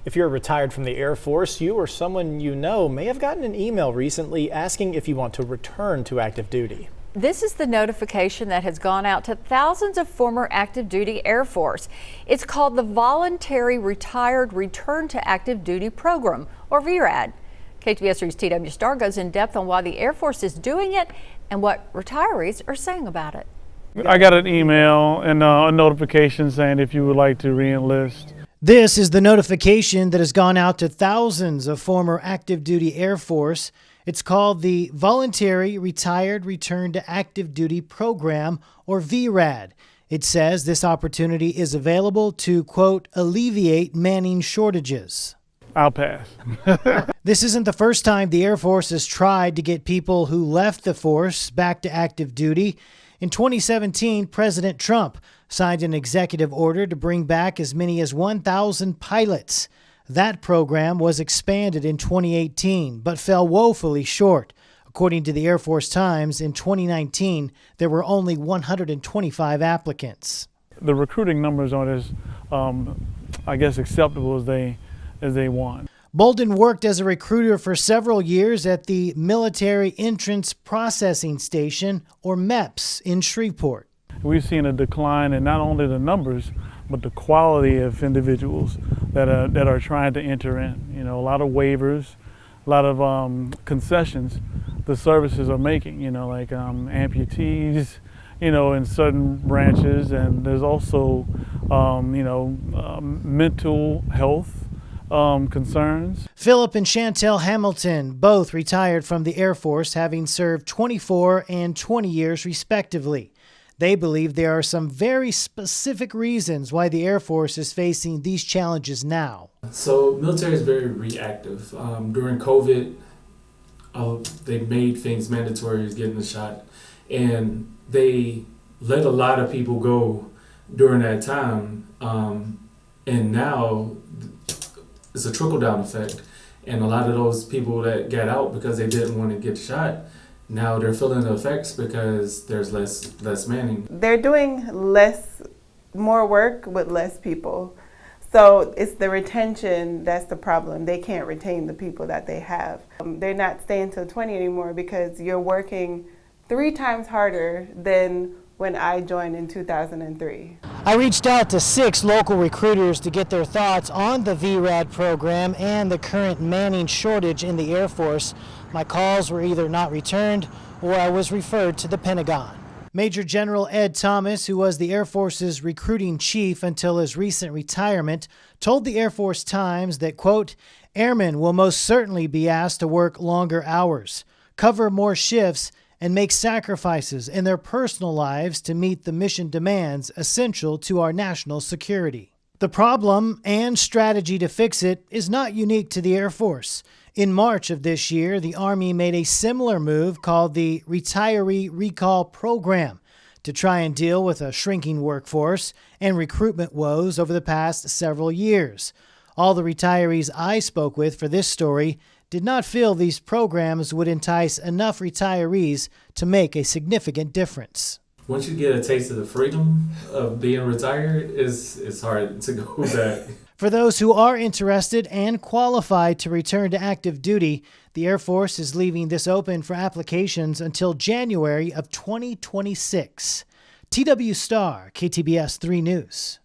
If you're retired from the Air Force, you or someone you know may have gotten an email recently asking if you want to return to active duty. This is the notification that has gone out to thousands of former active duty Air Force. It's called the Voluntary Retired Return to Active Duty Program, or VRAD. KTBS 3's TW Star goes in depth on why the Air Force is doing it and what retirees are saying about it. I got an email and a notification saying if you would like to re-enlist. This is the notification that has gone out to thousands of former active duty Air Force. It's called the Voluntary Retired Return to Active Duty Program, or VRAD. It says this opportunity is available to, quote, alleviate manning shortages. I'll pass. This isn't the first time the Air Force has tried to get people who left the force back to active duty. In 2017, President Trump signed an executive order to bring back as many as 1,000 pilots. That program was expanded in 2018, but fell woefully short. According to the Air Force Times, in 2019, there were only 125 applicants. The recruiting numbers aren't as, acceptable as they want. Bolden worked as a recruiter for several years at the Military Entrance Processing Station, or MEPS, in Shreveport. We've seen a decline in not only the numbers, but the quality of individuals that are trying to enter in. You know, a lot of waivers, a lot of concessions the services are making, like amputees, in certain branches. And there's also, mental health concerns. Philip and Chantel Hamilton both retired from the Air Force, having served 24 and 20 years respectively. They believe there are some very specific reasons why the Air Force is facing these challenges now. So military is very reactive. During COVID, they made things mandatory as getting the shot, and they let a lot of people go during that time. And now it's a trickle-down effect, and a lot of those people that got out because they didn't want to get shot, now they're feeling the effects because there's less manning. They're doing more work with less people. So it's the retention that's the problem. They can't retain the people that they have. They're not staying till 20 anymore because you're working 3 times harder than when I joined in 2003. I reached out to 6 local recruiters to get their thoughts on the VRAD program and the current manning shortage in the Air Force. My calls were either not returned or I was referred to the Pentagon. Major General Ed Thomas, who was the Air Force's recruiting chief until his recent retirement, told the Air Force Times that, quote, airmen will most certainly be asked to work longer hours, cover more shifts, and make sacrifices in their personal lives to meet the mission demands essential to our national security. The problem and strategy to fix it is not unique to the Air Force. In March of this year, the Army made a similar move called the Retiree Recall Program to try and deal with a shrinking workforce and recruitment woes over the past several years. All the retirees I spoke with for this story did not feel these programs would entice enough retirees to make a significant difference. Once you get a taste of the freedom of being retired, it's hard to go back. For those who are interested and qualified to return to active duty, the Air Force is leaving this open for applications until January of 2026. TW Star, KTBS 3 News.